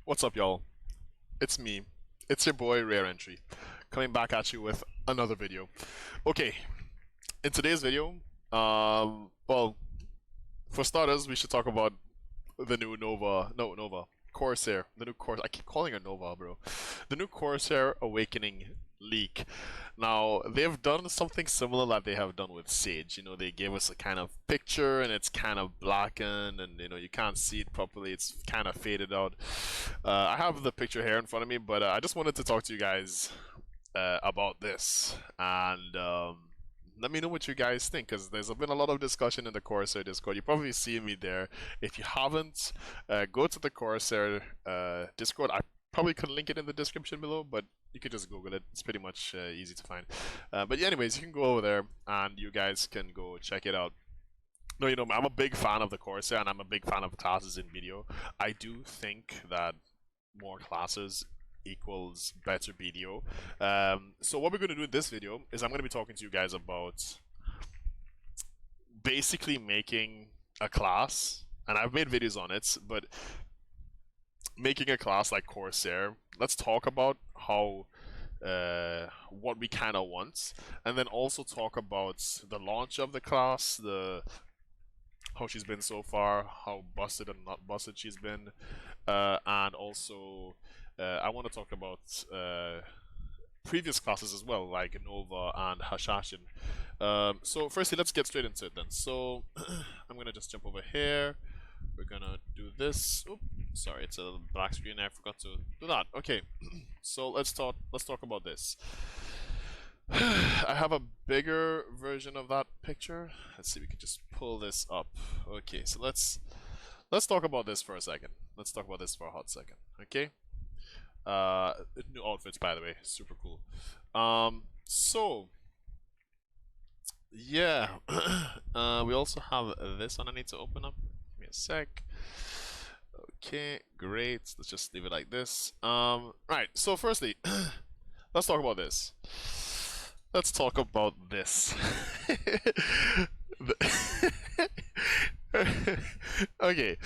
What's up, y'all? It's me. It's your boy, Rare Entry, coming back at you with another video. Okay, in today's video, well, for starters, we should talk about the new Corsair. The new Corsair. I keep calling it Nova, bro. The new Corsair Awakening leak. Now, they've done something similar that they have done with Sage. You know, they gave us a kind of picture and it's kind of blackened and, you know, you can't see it properly. It's kind of faded out. I have the picture here in front of me, but I just wanted to talk to you guys about this. And let me know what you guys think, because there's been a lot of discussion in the Corsair Discord. You probably see me there. If you haven't, go to the Corsair Discord. I probably could link it in the description below, but you could just Google it. It's pretty much easy to find. But yeah, anyways, you can go over there and you guys can go check it out. No, you know, I'm a big fan of the Corsair and I'm a big fan of classes in video. I do think that more classes equals better video. So what we're going to do in this video is I'm going to be talking to you guys about basically making a class, and I've made videos on it, but making a class like Corsair. Let's talk about how what we kind of want, and then also talk about the launch of the class, how she's been so far, how busted and not busted she's been, and also I want to talk about previous classes as well, like Nova and Hashashin. So firstly, let's get straight into it then. So I'm gonna just jump over here. We're gonna do this. Oops, sorry, it's a black screen. I forgot to do that. Okay, so let's talk about this. I have a bigger version of that picture. Let's see, we can just pull this up. Okay, so let's talk about this for a second. Let's talk about this for a hot second. Okay. New outfits, by the way, super cool. So yeah, we also have this one I need to open up. Give me a sec. Okay, great. Let's just leave it like this. Right. So firstly, let's talk about this. Let's talk about this. Okay,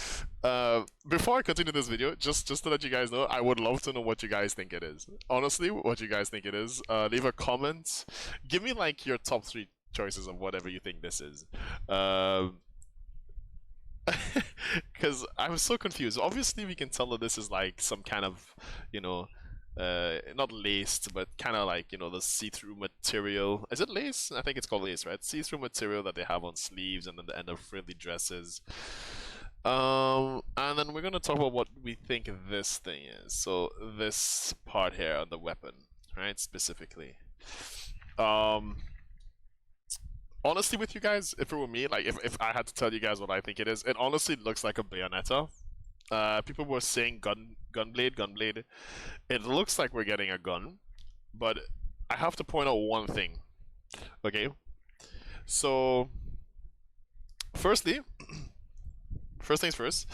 before I continue this video, just to let you guys know, I would love to know what you guys think it is. Honestly, what you guys think it is. Leave a comment. Give me like your top 3 choices of whatever you think this is. Because I was so confused. Obviously, we can tell that this is like some kind of, you know, not laced, but kind of like, you know, the see-through material. Is it lace? I think it's called lace, right? See-through material that they have on sleeves and then the end of frilly dresses. And then we're gonna talk about what we think this thing is. So this part here on the weapon, right? Specifically. Honestly, with you guys, if it were me, like if I had to tell you guys what I think it is, it honestly looks like a Bayonetta. People were saying Gunblade. It looks like we're getting a gun, but I have to point out one thing. Okay, so first things first.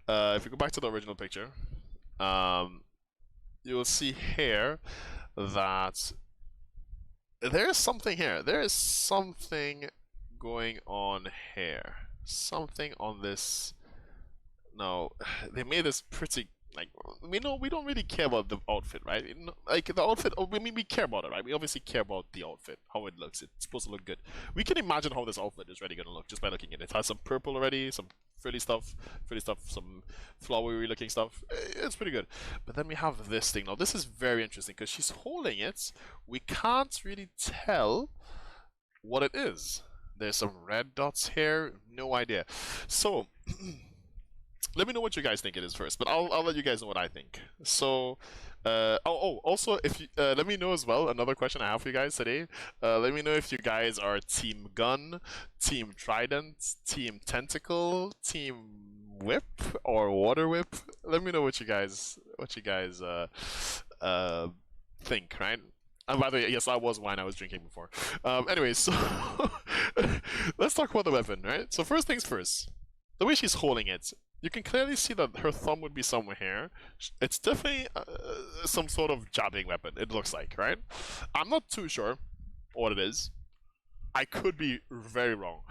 If you go back to the original picture, you'll see here that there is something here. There is something going on here. Something on this. No, they made this pretty, like, we don't really care about the outfit, right? Like the outfit, I mean, we care about it, right? We obviously care about the outfit, how it looks. It's supposed to look good. We can imagine how this outfit is really gonna look just by looking at it. It has some purple already, some frilly stuff, some flowery looking stuff. It's pretty good. But then we have this thing. Now this is very interesting because she's holding it. We can't really tell what it is. There's some red dots here. No idea. So. Let me know what you guys think it is first, but I'll let you guys know what I think. So, also, if you, let me know as well, another question I have for you guys today. Let me know if you guys are Team Gun, Team Trident, Team Tentacle, Team Whip, or Water Whip. Let me know what you guys think, right? And by the way, yes, that was wine I was drinking before. Anyways, so let's talk about the weapon, right? So first things first, the way she's holding it. You can clearly see that her thumb would be somewhere here. It's definitely some sort of jabbing weapon, it looks like, right? I'm not too sure what it is. I could be very wrong.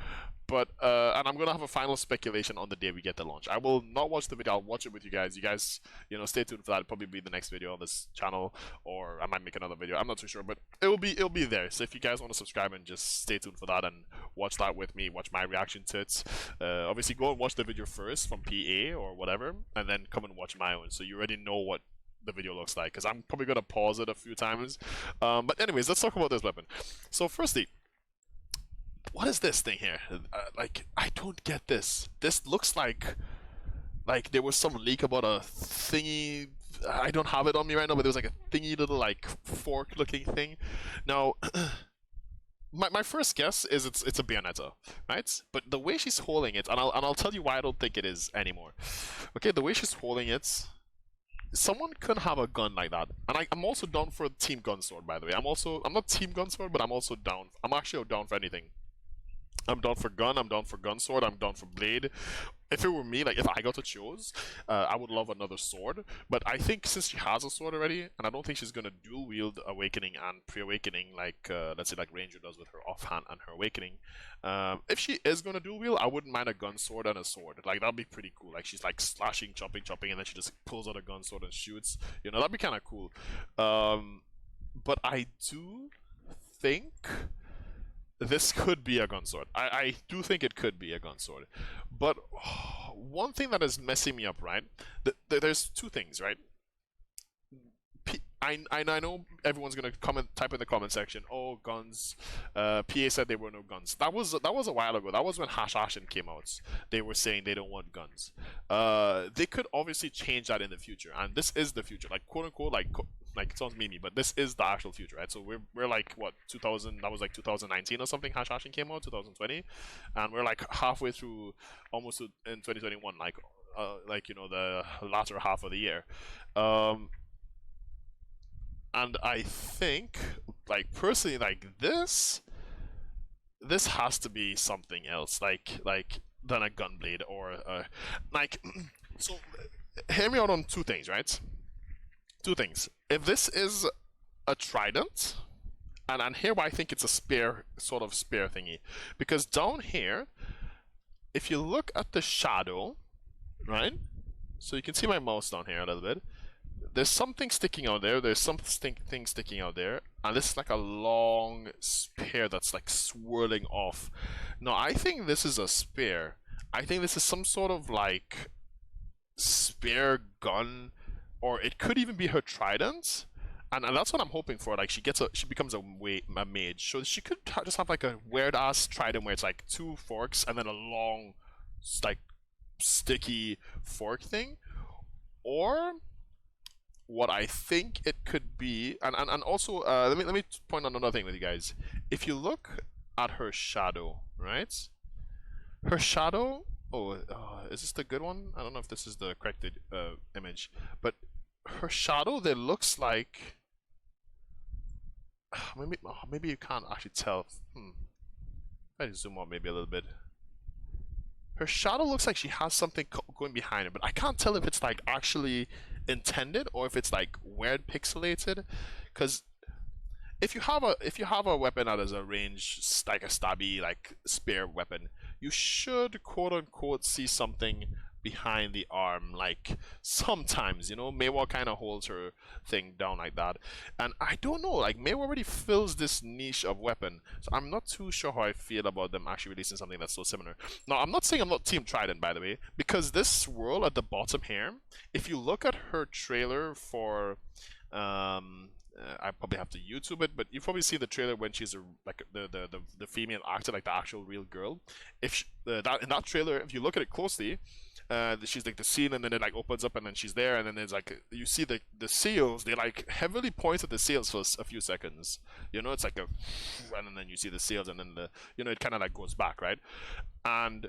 But and I'm gonna have a final speculation on the day we get the launch. I will not watch the video. I'll watch it with you guys. You guys, stay tuned for that. It'll probably be the next video on this channel, or I might make another video. I'm not too sure, but it'll be there. So if you guys want to subscribe and just stay tuned for that and watch that with me, watch my reaction to it. Obviously, go and watch the video first from PA or whatever, and then come and watch my own. So you already know what the video looks like, because I'm probably gonna pause it a few times. But anyways, let's talk about this weapon. So firstly, what is this thing here? Like, I don't get this. This looks like there was some leak about a thingy. I don't have it on me right now, but there was like a thingy little like fork looking thing. Now, my first guess is it's a Bayonetta, right? But the way she's holding it, and I'll tell you why I don't think it is anymore. Okay, the way she's holding it, someone could have a gun like that. And I'm also down for Team Gunsword, by the way. I'm not Team Gunsword, but I'm also down. I'm actually down for anything. I'm down for gun, I'm down for gunsword, I'm down for blade. If it were me, like if I got to choose, I would love another sword. But I think since she has a sword already, and I don't think she's gonna dual wield Awakening and Pre-Awakening like let's say like Ranger does with her offhand and her Awakening. If she is gonna dual wield, I wouldn't mind a gun sword and a sword. Like that'd be pretty cool. Like she's like slashing, chopping, and then she just pulls out a gun sword and shoots. That'd be kind of cool. But I do think this could be a gun sword. I do think it could be a gun sword. But one thing that is messing me up, right? There's two things, right? I know everyone's gonna type in the comment section, oh, guns. PA said there were no guns. That was a while ago. That was when Hashashin came out. They were saying they don't want guns. They could obviously change that in the future, and this is the future, like quote unquote, like it sounds memey, but this is the actual future, right? So we're like what 2000? That was like 2019 or something. Hashashin came out 2020, and we're like halfway through, almost in 2021, like the latter half of the year. And I think, like personally, like this has to be something else, like than a Gunblade or like. So, hear me out on two things, right? Two things. If this is a Trident, and here why I think it's a spear, sort of spear thingy, because down here, if you look at the shadow, right? So you can see my mouse down here a little bit. There's something sticking out there, there's something sticking out there, and this is like a long spear that's like swirling off. Now, I think this is a spear. I think this is some sort of like spear gun, or it could even be her trident. And that's what I'm hoping for. Like she becomes a mage, so she could just have like a weird ass trident where it's like two forks and then a long, like sticky fork thing, or what I think it could be, and also let me point out another thing with you guys. If you look at her shadow, right? Her shadow. Oh, is this the good one? I don't know if this is the corrected image, but her shadow there looks like. Maybe you can't actually tell. I zoom out maybe a little bit. Her shadow looks like she has something going behind it, but I can't tell if it's like actually intended or if it's like weird pixelated. Because if you have a weapon that is a range, like a stabby, like spear weapon, you should quote unquote see something behind the arm, like sometimes, Meiwa kind of holds her thing down like that, and I don't know, like Meiwa already fills this niche of weapon, so I'm not too sure how I feel about them actually releasing something that's so similar. Now, I'm not saying I'm not Team Trident, by the way, because this swirl at the bottom here, if you look at her trailer for I probably have to YouTube it, but you probably see the trailer when she's like the female actor, like the actual real girl. If in that trailer, if you look at it closely, she's like the scene, and then it like opens up, and then she's there, and then there's like you see the seals. They like heavily point at the seals for a few seconds. It's like and then you see the seals, and then it kind of like goes back, right? And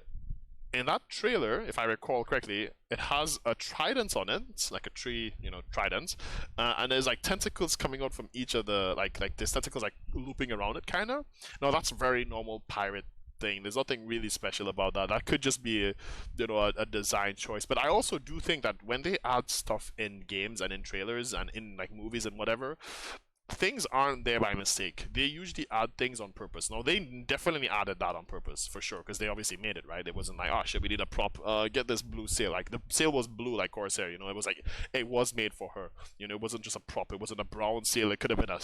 in that trailer, if I recall correctly, it has a trident on it. It's like a tree, trident, and there's like tentacles coming out from each of the like there's tentacles like looping around it, kind of. Now that's very normal pirate thing. There's nothing really special about that. That could just be a design choice. But I also do think that when they add stuff in games and in trailers and in like movies and whatever, things aren't there by mistake. They usually add things on purpose. Now, they definitely added that on purpose, for sure, because they obviously made it, right? It wasn't like, oh shit, we need a prop, get this blue sail. Like, the sail was blue like Corsair, you know? It was like, it was made for her. You know, it wasn't just a prop. It wasn't a brown sail. It could have been a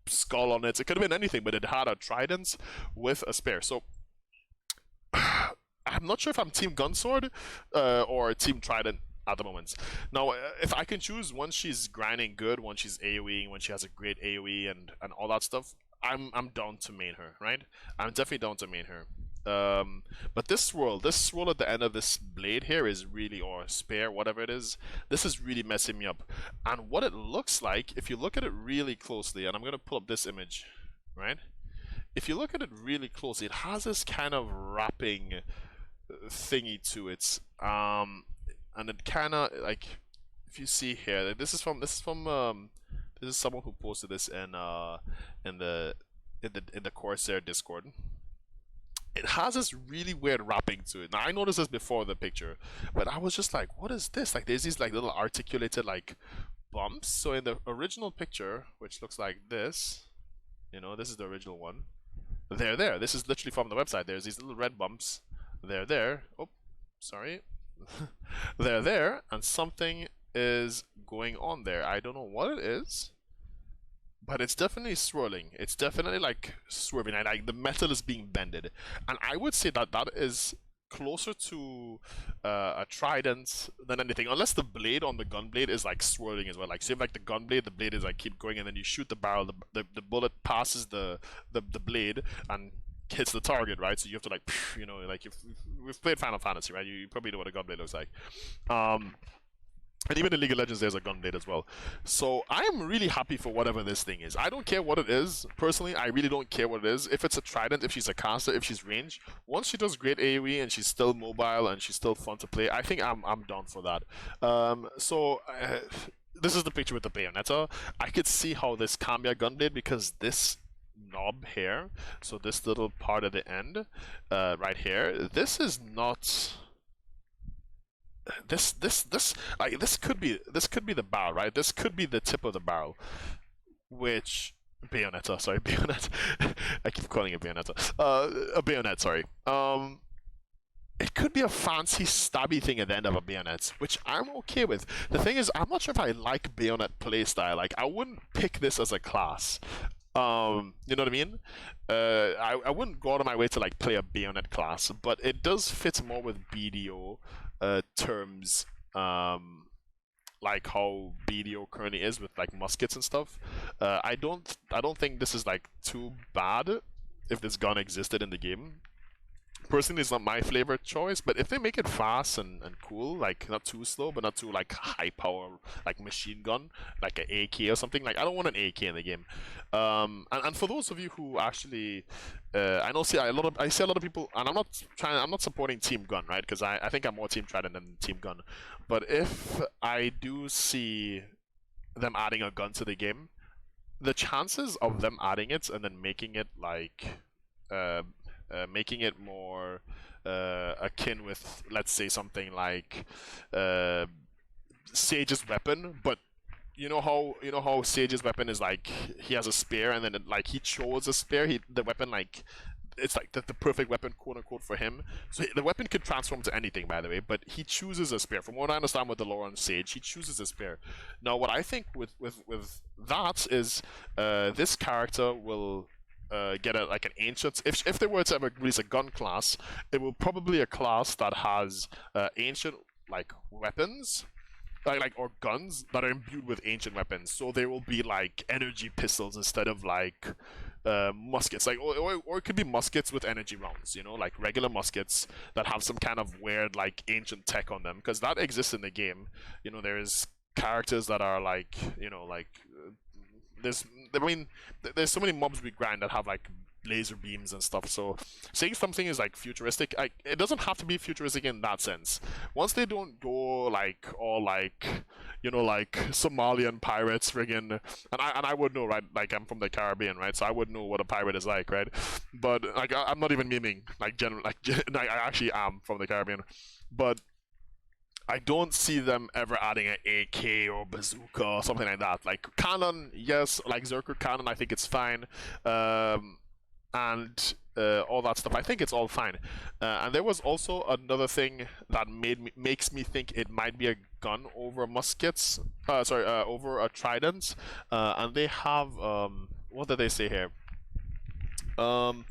skull on it. It could have been anything, but it had a trident with a spear. So, I'm not sure if I'm Team Gunsword or Team Trident at the moment. Now, if I can choose when she's grinding good, when she's AoEing, when she has a great AoE and all that stuff, I'm down to main her, right? I'm definitely down to main her. But this swirl at the end of this blade here is really, or spear, whatever it is, this is really messing me up. And what it looks like, if you look at it really closely, and I'm gonna pull up this image, right? If you look at it really closely, it has this kind of wrapping thingy to it. And it kind of, like, if you see here, this is someone who posted this in the Corsair Discord. It has this really weird wrapping to it. Now, I noticed this before the picture, but I was just like, what is this? Like, there's these like little articulated like bumps. So in the original picture, which looks like this, you know, this is the original one. They're there. This is literally from the website. There's these little red bumps. They're there. Oh, sorry. They're there, and something is going on there. I don't know what it is, but it's definitely swirling. It's definitely like swerving. And like the metal is being bended, and I would say that that is closer to a trident than anything, unless the blade on the gunblade is like swirling as well. Like, say like the gunblade, the blade is like keep going, and then you shoot the barrel, the bullet passes the blade and hits the target, right? So you have to like, you know, like we've played Final Fantasy, right? You probably know what a gunblade looks like. And even in League of Legends, there's a gunblade as well. So I'm really happy for whatever this thing is. I don't care what it is. Personally, I really don't care what it is. If it's a trident, if she's a caster, if she's range, once she does great AoE and she's still mobile and she's still fun to play, I think I'm down for that. This is the picture with the Bayonetta. I could see how this can be a gunblade because this knob here, so this little part at the end, right here, this is not. This could be the barrel, right? This could be the tip of the barrel, which Bayonetta, sorry, bayonet. I keep calling it Bayonetta. A bayonet, sorry. It could be a fancy stabby thing at the end of a bayonet, which I'm okay with. The thing is, I'm not sure if I like bayonet playstyle. Like, I wouldn't pick this as a class. You know what I mean? I wouldn't go out of my way to like play a bayonet class, but it does fit more with BDO terms, like how BDO currently is with like muskets and stuff. I don't think this is like too bad if this gun existed in the game. Personally, it's not my favorite choice, but if they make it fast and cool, like not too slow, but not too like high power, like machine gun, like an AK or something, like I don't want an AK in the game. And for those of you who actually, I see a lot of people, and I'm not supporting Team Gun, right? Because I think I'm more Team Trident than Team Gun. But if I do see them adding a gun to the game, the chances of them adding it and then making it like making it more akin with, let's say, something like Sage's weapon, but you know how Sage's weapon is like he has a spear and then like he chose a spear, the weapon like it's like the perfect weapon, quote unquote, for him. So the weapon could transform to anything, by the way, but he chooses a spear. From what I understand with the lore on Sage, he chooses a spear. Now, what I think with that is this character will get like an ancient. If they were to ever release a gun class, it will probably a class that has ancient like weapons, or guns that are imbued with ancient weapons. So there will be like energy pistols instead of like muskets, like or it could be muskets with energy rounds. You know, like regular muskets that have some kind of weird like ancient tech on them, because that exists in the game. You know, there's characters that are like, you know, like. There's so many mobs we grind that have like laser beams and stuff. So saying something is like futuristic, it doesn't have to be futuristic in that sense. Once they don't go like all like, you know, like Somalian pirates friggin', and I would know, right? Like I'm from the Caribbean, right? So I would know what a pirate is like, right? But like I'm not even memeing, like I actually am from the Caribbean, but I don't see them ever adding an AK or bazooka or something like that. Like cannon, yes, like Zerker cannon, I think it's fine, and all that stuff. I think it's all fine. And there was also another thing that makes me think it might be a gun over muskets. Over a trident. And they have what did they say here? Um,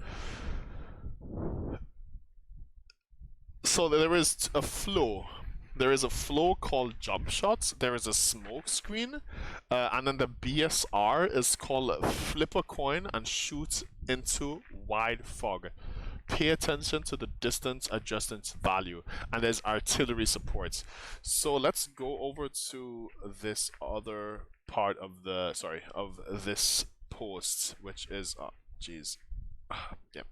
so there is a flow. There is a flow called jump shots. There is a smoke screen, and then the BSR is called flip a coin and shoot into wide fog. Pay attention to the distance adjustance value, and there's artillery support. So let's go over to this other part of the of this post, which is jeez, yeah,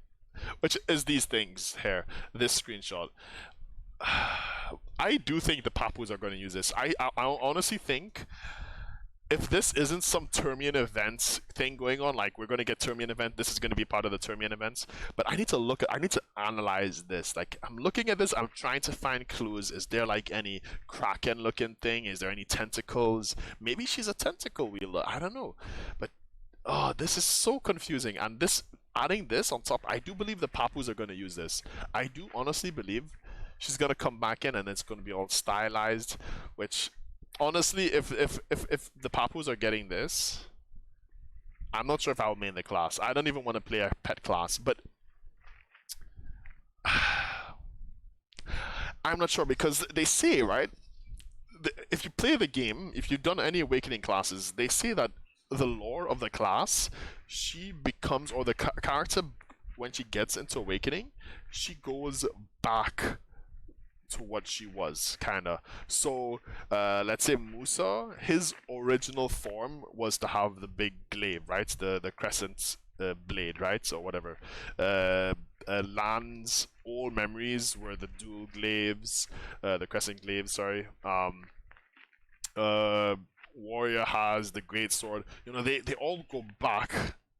which is these things here. This screenshot. I do think the Papus are going to use this. I honestly think if this isn't some Termian event thing going on, like we're going to get Termian event, this is going to be part of the Termian events. But I need to analyze this. Like I'm looking at this, I'm trying to find clues. Is there like any Kraken looking thing? Is there any tentacles? Maybe she's a tentacle wielder. I don't know. But oh, this is so confusing. And this adding this on top, I do believe the Papus are going to use this. I do honestly believe she's gonna come back in and it's gonna be all stylized, which honestly, if the Papus are getting this, I'm not sure if I'll main the class. I don't even want to play a pet class, but I'm not sure because they say, right? If you play the game, if you've done any awakening classes, they say that the lore of the class, she becomes, or the character, when she gets into awakening, she goes back to what she was, kinda. So, let's say Musa, his original form was to have the big glaive, right? The crescent blade, right? So whatever. Lan's old memories were the dual glaives, the crescent glaives. Sorry. Warrior has the great sword. You know, they all go back.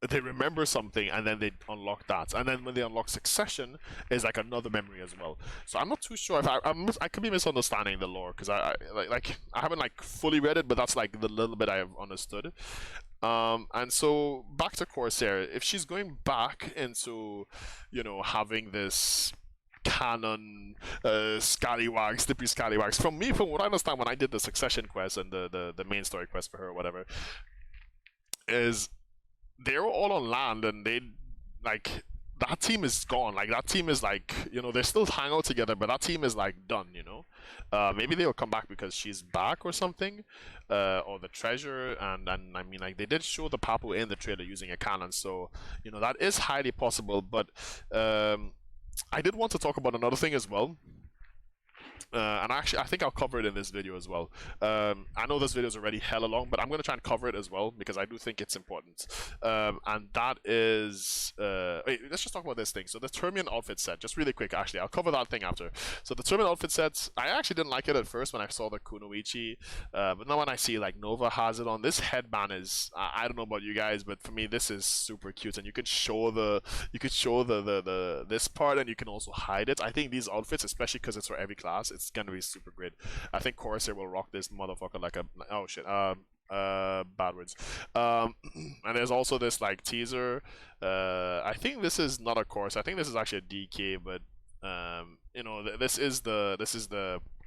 They remember something and then they unlock that, and then when they unlock succession is like another memory as well. So I'm not too sure if I could be misunderstanding the lore because I haven't like fully read it, but that's like the little bit I have understood. And so back to Corsair, if she's going back into, you know, having this canon scallywags, slippery scallywags, from what I understand when I did the succession quest and the main story quest for her or whatever, is they were all on land and they like that team is gone. Like that team is like, you know, they still hang out together, but that team is like done, you know. Maybe they'll come back because she's back or something, or the treasure. And I mean, like they did show the Papu in the trailer using a cannon, so you know that is highly possible. But I did want to talk about another thing as well. And actually, I think I'll cover it in this video as well. I know this video is already hella long, but I'm going to try and cover it as well because I do think it's important. And that is... wait, let's just talk about this thing. So the Termian outfit set, just really quick, actually. I'll cover that thing after. So the Termian outfit sets, I actually didn't like it at first when I saw the Kunoichi. But now when I see like Nova has it on, this headband is... I don't know about you guys, but for me, this is super cute. And you could show this part and you can also hide it. I think these outfits, especially because it's for every class, it's gonna be super great. I think Corsair will rock this motherfucker like a oh shit bad words. And there's also this like teaser. I think this is not a Corsair. I think this is actually a DK, but you know, this is the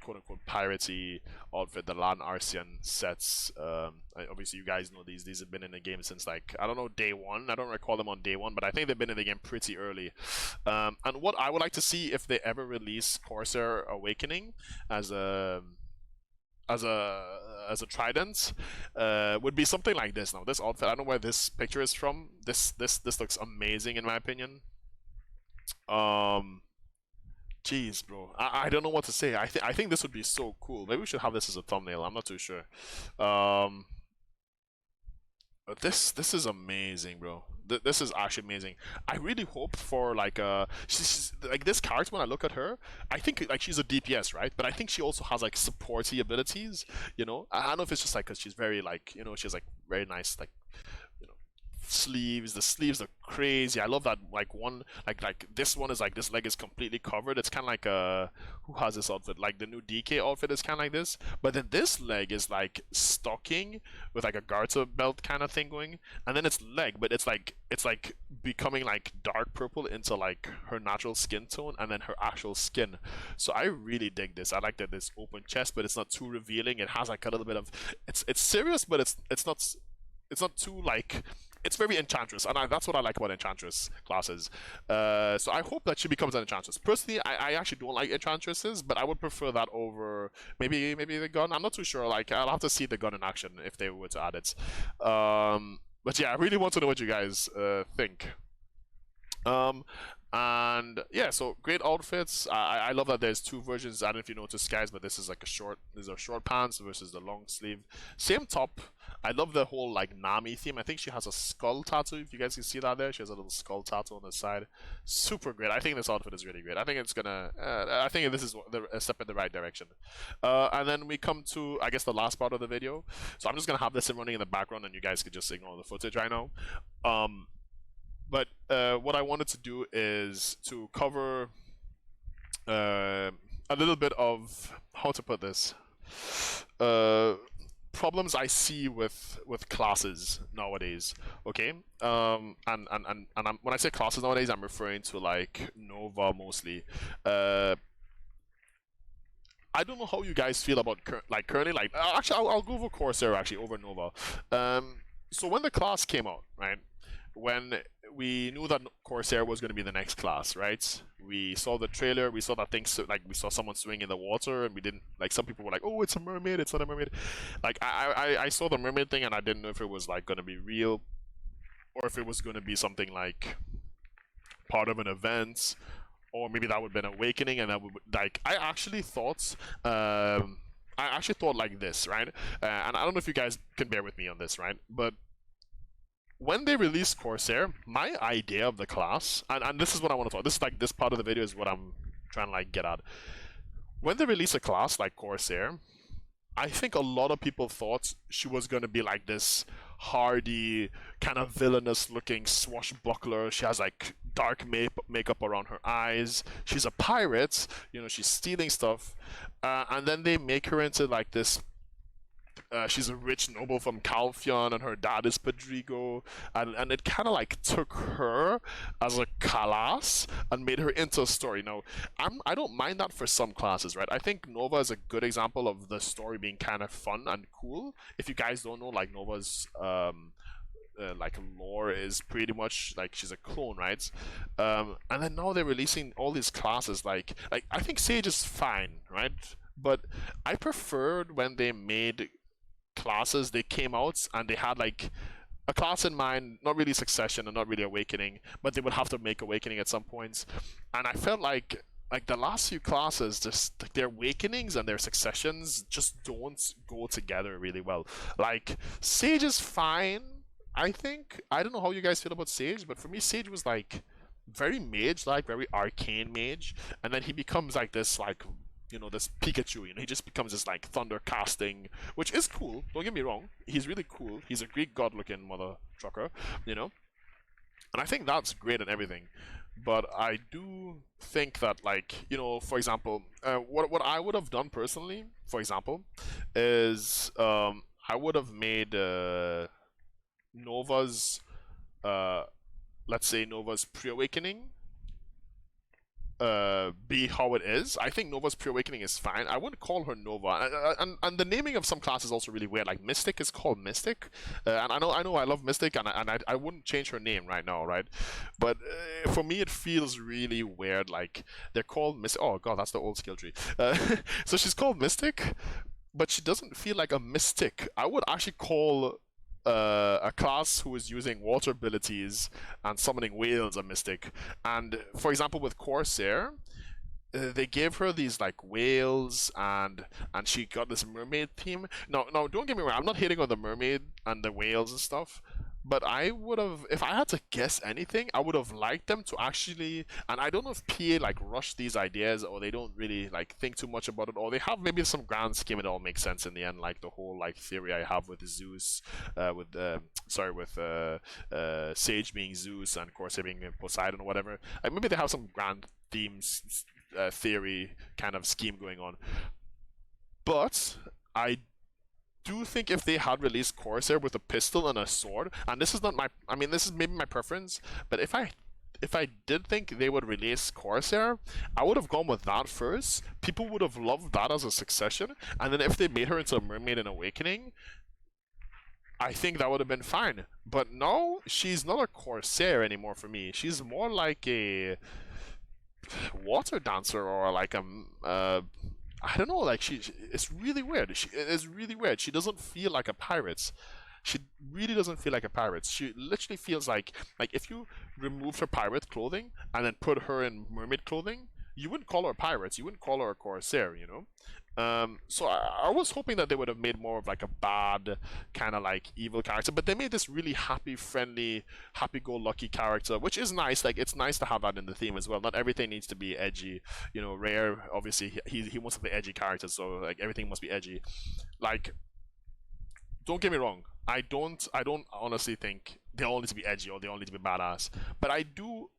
quote unquote piratey outfit, the Lan Arsian sets. Obviously you guys know these have been in the game since like, I don't know, day one. I don't recall them on day one, but I think they've been in the game pretty early. And what I would like to see if they ever release Corsair Awakening as a trident, would be something like this. Now this outfit, I don't know where this picture is from. This looks amazing in my opinion. Jeez, bro. I don't know what to say. I think this would be so cool. Maybe we should have this as a thumbnail. I'm not too sure. But this is amazing, bro. This is actually amazing. I really hope for like she's like this character. When I look at her, I think like she's a DPS, right? But I think she also has like supporty abilities. You know, I don't know if it's just like because she's very like, you know, she's like very nice like, you know, sleeves. The sleeves are crazy. I love that like one like this one is like this leg is completely covered. It's kind of like who has this outfit? Like the new DK outfit is kind of like this. But then this leg is like stocking with like a garter belt kind of thing going, and then it's leg, but it's like becoming like dark purple into like her natural skin tone, and then her actual skin. So I really dig this. I like that this open chest, but it's not too revealing. It has like a little bit of it's serious, but it's not too like it's very Enchantress, and that's what I like about Enchantress classes. So I hope that she becomes an Enchantress. Personally, I actually don't like Enchantresses, but I would prefer that over maybe the gun. I'm not too sure. Like I'll have to see the gun in action if they were to add it. But yeah, I really want to know what you guys think. And yeah, so great outfits. I love that there's two versions. I don't know if you noticed, guys, but this is like these are short pants versus the long sleeve. Same top. I love the whole like Nami theme. I think she has a skull tattoo. If you guys can see that there, she has a little skull tattoo on the side. Super great. I think this outfit is really great. I think it's gonna. I think this is a step in the right direction. And then we come to, I guess, the last part of the video. So I'm just gonna have this running in the background, and you guys can just ignore the footage right now. But what I wanted to do is to cover a little bit of how to put this. Problems I see with classes nowadays, okay? And when I say classes nowadays, I'm referring to like Nova mostly. I don't know how you guys feel about currently. Like actually, I'll go over Corsair actually over Nova. So when the class came out, right? When we knew that Corsair was going to be the next class, right? We saw the trailer, we saw that thing, like we saw someone swing in the water, and we didn't, like some people were like, oh, it's a mermaid, it's not a mermaid. Like I saw the mermaid thing, and I didn't know if it was like going to be real, or if it was going to be something like part of an event, or maybe that would have been Awakening, and that would, like, I actually thought like this, right? And I don't know if you guys can bear with me on this, right? But when they released Corsair, my idea of the class, and this is what I want to talk, this is like, this part of the video is what I'm trying to like get at. When they release a class like Corsair, I think a lot of people thought she was going to be like this hardy, kind of villainous looking swashbuckler. She has like dark makeup around her eyes. She's a pirate, you know, she's stealing stuff. And then they make her into like this she's a rich noble from Calphion, and her dad is Pedrigo, and it kind of like took her as a class and made her into a story. Now, I don't mind that for some classes, right? I think Nova is a good example of the story being kind of fun and cool. If you guys don't know, like Nova's like lore is pretty much like she's a clone, right? And then now they're releasing all these classes. Like I think Sage is fine, right? But I preferred when they made classes, they came out and they had like a class in mind, not really Succession and not really Awakening, but they would have to make Awakening at some points. And I felt like the last few classes, just like their Awakenings and their Successions just don't go together really well. Like Sage is fine, I think. I don't know how you guys feel about Sage, but for me Sage was like very mage, like very arcane mage, and then he becomes like this, like, you know, this Pikachu, you know, he just becomes this like thunder casting, which is cool, don't get me wrong, he's really cool, he's a Greek god looking mother trucker, you know, and I think that's great and everything. But I do think that, like, you know, for example, what I would have done personally, for example, is I would have made Nova's let's say Nova's pre-awakening be how it is. I think Nova's pre-awakening is fine. I wouldn't call her Nova, and the naming of some classes is also really weird. Like Mystic is called Mystic, and I know I love Mystic, and I wouldn't change her name right now, right? But for me it feels really weird. Like they're called Mystic. Oh god, that's the old skill tree. So she's called Mystic, but she doesn't feel like a Mystic. I would actually call a class who is using water abilities and summoning whales a Mystic. And for example with Corsair, they gave her these like whales, and she got this mermaid theme. Now don't get me wrong, I'm not hating on the mermaid and the whales and stuff, But I would have, if I had to guess anything, I would have liked them to actually, and I don't know if PA like rushed these ideas or they don't really like think too much about it, or they have maybe some grand scheme and it all makes sense in the end, like the whole like theory I have with Zeus, with Sage being Zeus and Corsair being Poseidon or whatever. Like maybe they have some grand themes, theory kind of scheme going on. But I do think if they had released Corsair with a pistol and a sword, and this is not my, I mean, this is maybe my preference, but if I did think they would release Corsair, I would have gone with that first. People would have loved that as a succession, and then if they made her into a mermaid in Awakening, I think that would have been fine. But no, she's not a Corsair anymore for me. She's more like a water dancer or like a I don't know, like it's really weird. It's really weird. She doesn't feel like a pirate. She really doesn't feel like a pirate. She literally feels like if you removed her pirate clothing and then put her in mermaid clothing, you wouldn't call her a pirate. You wouldn't call her a Corsair, you know? So I was hoping that they would have made more of like a bad kind of like evil character, but they made this really happy, friendly, happy-go-lucky character, which is nice. Like it's nice to have that in the theme as well. Not everything needs to be edgy, you know. Rare, obviously, he wants to play edgy characters, so like everything must be edgy. Like, don't get me wrong. I don't honestly think they all need to be edgy or they all need to be badass, but I do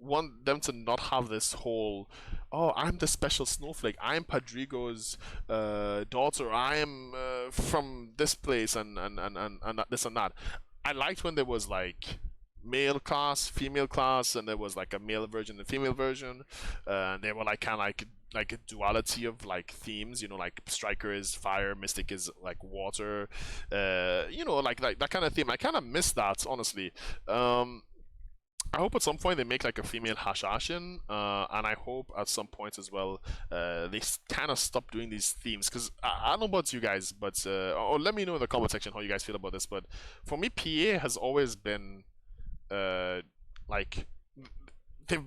want them to not have this whole, oh, I'm the special snowflake, I'm Padrigo's daughter, I am from this place and this and that. I liked when there was like male class, female class, and there was like a male version and female version, and they were like kind of like a duality of like themes, you know, like Striker is fire, Mystic is like water, you know, like that kind of theme. I kind of miss that, honestly. I hope at some point they make like a female Hashashin, and I hope at some point as well they kind of stop doing these themes. Because I don't know about you guys, but or let me know in the comment section how you guys feel about this. But for me, PA has always been like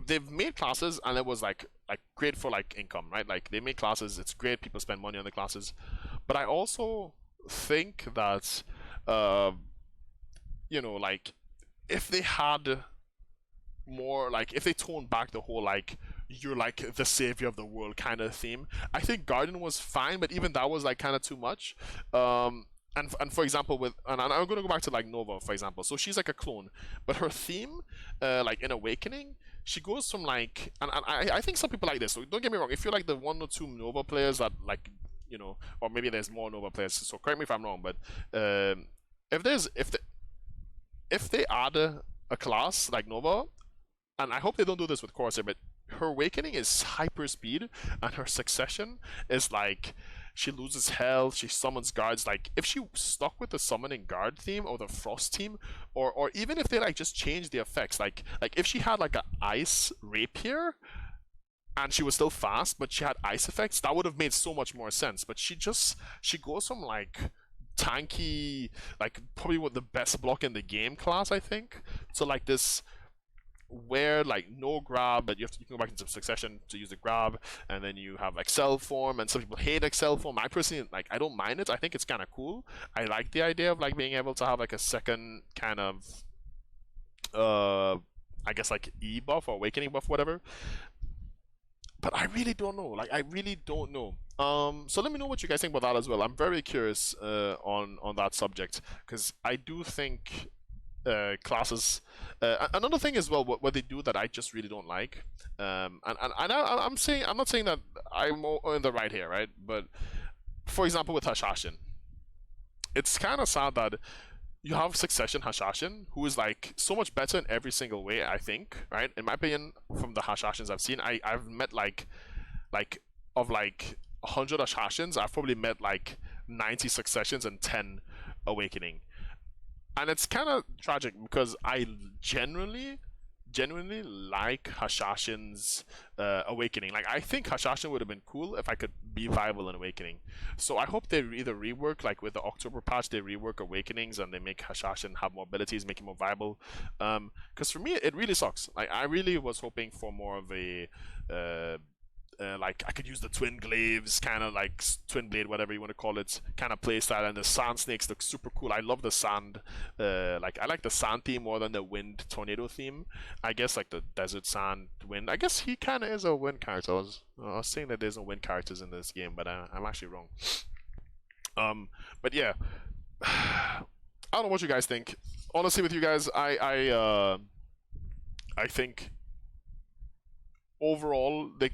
they've made classes and it was like great for like income, right? Like they make classes, it's great, people spend money on the classes. But I also think that you know, like if they had more, like if they toned back the whole like you're like the savior of the world kind of theme, I think Guardian was fine, but even that was like kind of too much. And for example with, and I'm gonna go back to like Nova for example. So she's like a clone, but her theme, like in Awakening, she goes from like, and I think some people like this. So don't get me wrong. If you're like the one or two Nova players that like, you know, or maybe there's more Nova players. So correct me if I'm wrong, but if they add a class like Nova, and I hope they don't do this with Corsair, but her Awakening is hyper speed, and her Succession is like she loses health, she summons guards. Like if she stuck with the summoning guard theme or the frost theme, or even if they like just change the effects, like if she had like an ice rapier and she was still fast, but she had ice effects, that would have made so much more sense. But she goes from like tanky, like probably what the best block in the game class, I think, to like this where like no grab, but you can go back into Succession to use the grab, and then you have Excel form, and some people hate Excel form. I personally, like, I don't mind it. I think it's kind of cool. I like the idea of like being able to have like a second kind of I guess like E buff or Awakening buff, whatever. But I really don't know. Like I really don't know. So let me know what you guys think about that as well. I'm very curious on that subject, because I do think classes. Another thing as well, what they do that I just really don't like, I'm saying, I'm not saying that I'm in the right here, right? But for example, with Hashashin, it's kind of sad that you have Succession Hashashin, who is like so much better in every single way. I think, right? In my opinion, from the Hashashins I've seen, I've met like of like 100 Hashashins, I've probably met like 90 Successions and 10 Awakening. And it's kind of tragic because I genuinely like Hashashin's Awakening. Like I think Hashashin would have been cool if I could be viable in Awakening. So I hope they either rework, like with the October patch, they rework Awakenings and they make Hashashin have more abilities, make it more viable. Because for me, it really sucks. Like I really was hoping for more of a like I could use the twin glaives, kind of like twin blade, whatever you want to call it, kind of playstyle. And the sand snakes look super cool. I love the sand. Like I like the sand theme more than the wind tornado theme. I guess like the desert sand wind. I guess he kind of is a wind character. I was saying that there's no wind characters in this game, but I'm actually wrong. But yeah, I don't know what you guys think. Honestly, with you guys, I think overall they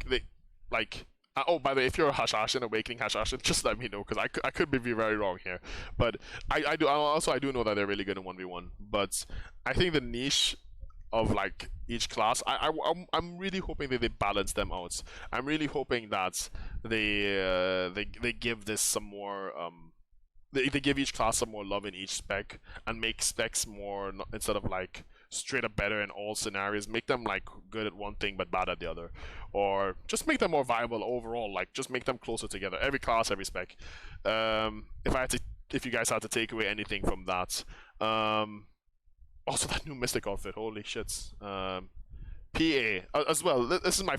like. Oh, by the way, if you're a Hashashin, Awakening Hashashin, just let me know, because I could be very wrong here. But I do know that they're really good in 1v1. But I think the niche of like each class, I'm really hoping that they balance them out. I'm really hoping that they give this some more they give each class some more love in each spec, and make specs more, instead of like straight up better in all scenarios, make them like good at one thing but bad at the other, or just make them more viable overall. Like just make them closer together, every class, every spec. If you guys had to take away anything from that, also that new Mystic outfit, holy shits. PA as well. This is my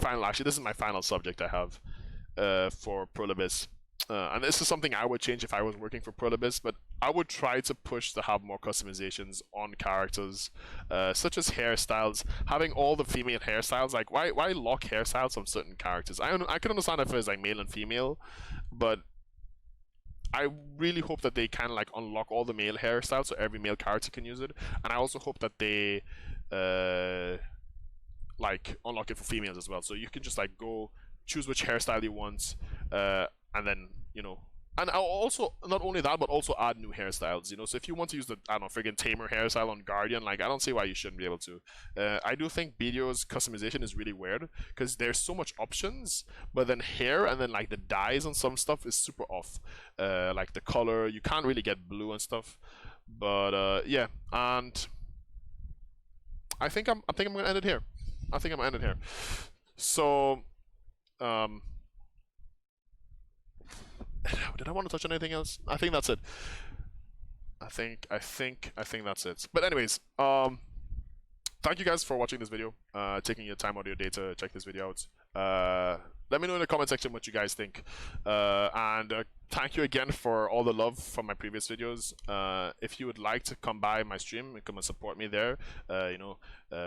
final subject I have for Prolibis. And this is something I would change if I was working for Prolibis, but I would try to push to have more customizations on characters, such as hairstyles. Having all the female hairstyles, like why lock hairstyles on certain characters? I can understand if it's like male and female, but I really hope that they kind of like unlock all the male hairstyles so every male character can use it, and I also hope that they like unlock it for females as well, so you can just like go choose which hairstyle you want, and then, you know, and I'll also, not only that, but also add new hairstyles, you know. So if you want to use the, I don't know, friggin' Tamer hairstyle on Guardian, like, I don't see why you shouldn't be able to. I do think BDO's customization is really weird, because there's so much options, but then hair and then like the dyes on some stuff is super off. Like the color, you can't really get blue and stuff. But yeah, and I think I'm gonna end it here. So did I want to touch on anything else? I think that's it. I think that's it. But anyways, thank you guys for watching this video, taking your time out of your day to check this video out. Let me know in the comment section what you guys think, and thank you again for all the love from my previous videos. If you would like to come by my stream and come and support me there, you know,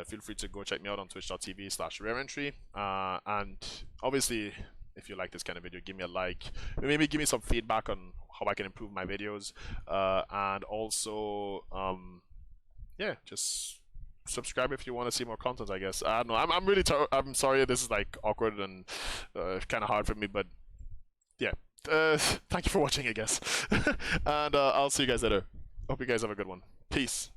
feel free to go check me out on twitch.tv/rareentry, and obviously, if you like this kind of video, give me a like, maybe give me some feedback on how I can improve my videos, and also yeah, just subscribe if you want to see more content, I guess. I don't know, I'm sorry this is like awkward and kind of hard for me, but yeah, thank you for watching, I guess. And I'll see you guys later. Hope you guys have a good one. Peace.